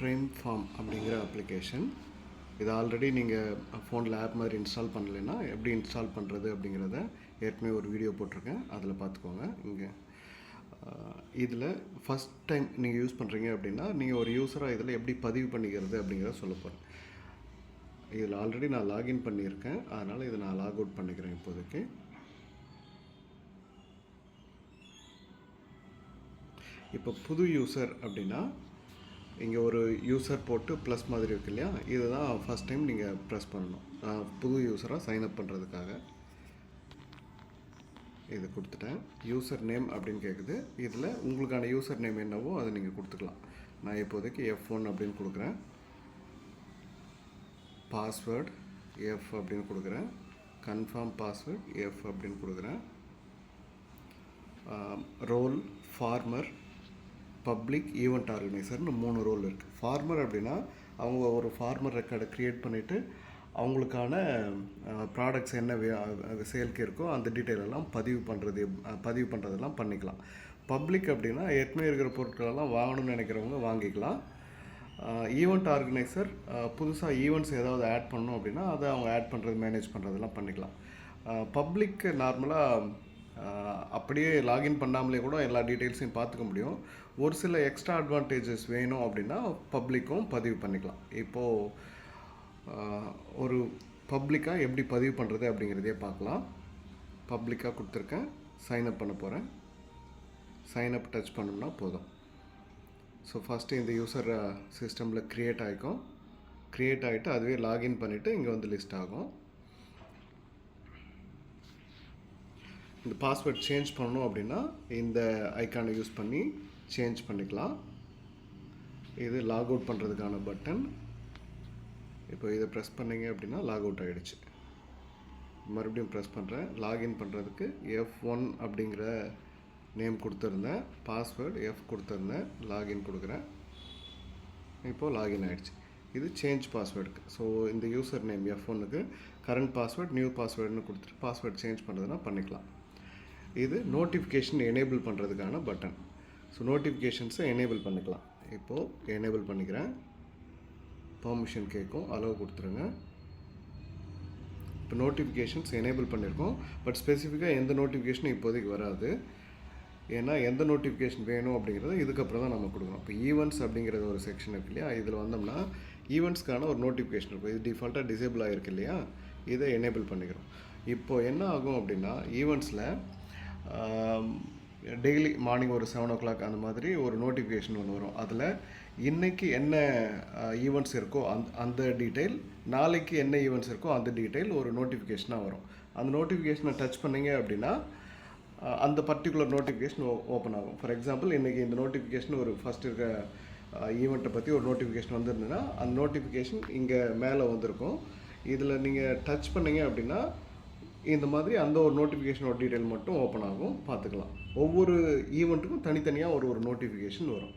Prime form அப்படிங்கிற application. இது already நீங்கள் ஃபோனில் ஆப் மாதிரி இன்ஸ்டால் பண்ணலைன்னா எப்படி இன்ஸ்டால் பண்ணுறது அப்படிங்கிறத ஏற்கனவே ஒரு வீடியோ போட்டிருக்கேன், அதில் பார்த்துக்கோங்க. இங்கே இதில் ஃபஸ்ட் டைம் நீங்கள் யூஸ் பண்ணுறீங்க அப்படின்னா நீங்கள் ஒரு யூஸராக இதில் எப்படி பதிவு பண்ணிக்கிறது அப்படிங்கிறத சொல்ல போகிறேன். இதில் ஆல்ரெடி நான் லாகின் பண்ணியிருக்கேன், அதனால் இதை நான் லாக் அவுட் பண்ணிக்கிறேன் இப்போதைக்கு. இப்போ புது யூசர் அப்படின்னா இங்கே ஒரு யூசர் போட்டு ப்ளஸ் மாதிரி இருக்கு இல்லையா, இதுதான் ஃபஸ்ட் டைம் நீங்கள் ப்ரெஸ் பண்ணணும். புது யூஸராக சைன்அப் பண்ணுறதுக்காக இது கொடுத்துட்டேன். யூசர் நேம் அப்படின்னு கேட்குது. இதில் உங்களுக்கான யூசர் நேம் என்னவோ அதை நீங்கள் கொடுத்துக்கலாம். நான் இப்போதைக்கு F1 அப்படின்னு கொடுக்குறேன். பாஸ்வேர்டு F அப்படின்னு கொடுக்குறேன். கன்ஃபார்ம் பாஸ்வேர்ட் F அப்படின்னு கொடுக்குறேன். ரோல் ஃபார்மர், பப்ளிக், ஈவெண்ட் ஆர்கனைசர்னு 3 ரோல் இருக்குது. ஃபார்மர் அப்படின்னா அவங்க ஒரு ஃபார்மர் ரெக்கார்டை க்ரியேட் பண்ணிவிட்டு அவங்களுக்கான ப்ராடக்ட்ஸ் என்ன சேல்க்கு இருக்கோ அந்த டீட்டெயிலெல்லாம் பதிவு பண்ணுறதெல்லாம் பண்ணிக்கலாம். பப்ளிக் அப்படின்னா ஏற்கனவே இருக்கிற பொருட்களெல்லாம் வாங்கணும்னு நினைக்கிறவங்க வாங்கிக்கலாம். ஈவெண்ட் ஆர்கனைசர் புதுசாக ஈவெண்ட்ஸ் ஏதாவது ஆட் பண்ணணும் அப்படின்னா அதை அவங்க ஆட் பண்ணுறது, மேனேஜ் பண்ணுறதெல்லாம் பண்ணிக்கலாம். பப்ளிக் நார்மலாக அப்படியே லாகின் பண்ணாமலே கூட எல்லா டீட்டெயில்ஸையும் பார்த்துக்க முடியும். ஒரு சில எக்ஸ்ட்ரா அட்வான்டேஜஸ் வேணும் அப்படின்னா பப்ளிக்கும் பதிவு பண்ணிக்கலாம். இப்போது ஒரு பப்ளிக்காக எப்படி பதிவு பண்ணுறது அப்படிங்கிறதே பார்க்கலாம். பப்ளிக்காக கொடுத்துருக்கேன், சைன்அப் பண்ண போகிறேன். சைன்அப் டச் பண்ணோம்னா போதும். ஸோ ஃபஸ்ட்டு இந்த யூசர் சிஸ்டமில் க்ரியேட் ஆகிக்கும். க்ரியேட் ஆகிட்டு அதுவே லாகின் பண்ணிவிட்டு இங்கே வந்து லிஸ்ட் ஆகும். இந்த பாஸ்வேர்ட் சேஞ்ச் பண்ணணும் அப்படின்னா இந்த ஐக்கானை யூஸ் பண்ணி சேஞ்ச் பண்ணிக்கலாம். இது லாக் அவுட் பண்ணுறதுக்கான பட்டன். இப்போ இதை ப்ரெஸ் பண்ணிங்க அப்படின்னா லாக் அவுட் ஆகிடுச்சு. மறுபடியும் ப்ரெஸ் பண்ணுறேன். லாகின் பண்ணுறதுக்கு F1 அப்படிங்கிற நேம் கொடுத்துருந்தேன், பாஸ்வேர்டு F கொடுத்துருந்தேன், லாகின் கொடுக்குறேன். இப்போது லாகின் ஆகிடுச்சு. இது சேஞ்ச் பாஸ்வேர்டுக்கு. ஸோ இந்த யூசர் நேம் F1க்கு கரண்ட் பாஸ்வேர்ட், நியூ பாஸ்வேர்டுன்னு கொடுத்துட்டு பாஸ்வேர்டு சேஞ்ச் பண்ணுறதுனா பண்ணிக்கலாம். இது நோட்டிஃபிகேஷன் எனேபிள் பண்ணுறதுக்கான பட்டன். ஸோ நோட்டிஃபிகேஷன்ஸை எனேபிள் பண்ணிக்கலாம். இப்போது எனேபிள் பண்ணிக்கிறேன். பர்மிஷன் கேட்கும், அலோவ் கொடுத்துருங்க. இப்போ நோட்டிஃபிகேஷன்ஸ் எனேபிள் பண்ணியிருக்கோம். பட் ஸ்பெசிஃபிக்காக எந்த நோட்டிஃபிகேஷனும் இப்போதைக்கு வராது. ஏன்னா எந்த நோட்டிஃபிகேஷன் வேணும் அப்படிங்கிறத இதுக்கப்புறம் தான் நம்ம கொடுக்கணும். இப்போ ஈவெண்ட்ஸ் அப்படிங்கிறது ஒரு செக்ஷன் இருக்கு இல்லையா, இதில் வந்தோம்னா ஈவெண்ட்ஸ்க்கான ஒரு நோட்டிஃபிகேஷன் இருக்கும். இது டிஃபால்ட்டாக டிசேபிள் ஆகிருக்கு இல்லையா, இதை எனேபிள் பண்ணிக்கிறோம். இப்போது என்ன ஆகும் அப்படின்னா ஈவெண்ட்ஸில் டெய்லி மார்னிங் ஒரு 7 o'clock அந்த மாதிரி ஒரு நோட்டிஃபிகேஷன் ஒன்று வரும். அதில் இன்றைக்கி என்ன ஈவெண்ட்ஸ் இருக்கோ அந்த டீட்டெயில், நாளைக்கு என்ன ஈவெண்ட்ஸ் இருக்கோ அந்த டீட்டெயில் ஒரு நோட்டிஃபிகேஷனாக வரும். அந்த நோட்டிஃபிகேஷனை டச் பண்ணிங்க அப்படின்னா அந்த பர்டிகுலர் நோட்டிஃபிகேஷன் ஓப்பன் ஆகும். ஃபார் எக்ஸாம்பிள் இன்றைக்கி இந்த நோட்டிஃபிகேஷன் ஒரு ஃபஸ்ட் இருக்க ஈவெண்ட்டை பற்றி ஒரு நோட்டிஃபிகேஷன் வந்திருந்ததுன்னா அந்த நோட்டிஃபிகேஷன் இங்கே மேலே வந்திருக்கும். இதில் நீங்கள் டச் பண்ணிங்க அப்படின்னா இந்த மாதிரி அந்த ஒரு நோட்டிஃபிகேஷனோட டீட்டெயில் மட்டும் ஓப்பன் ஆகும், பார்த்துக்கலாம். ஒவ்வொரு ஈவெண்ட்டுக்கும் தனித்தனியாக ஒரு நோட்டிஃபிகேஷன் வரும்.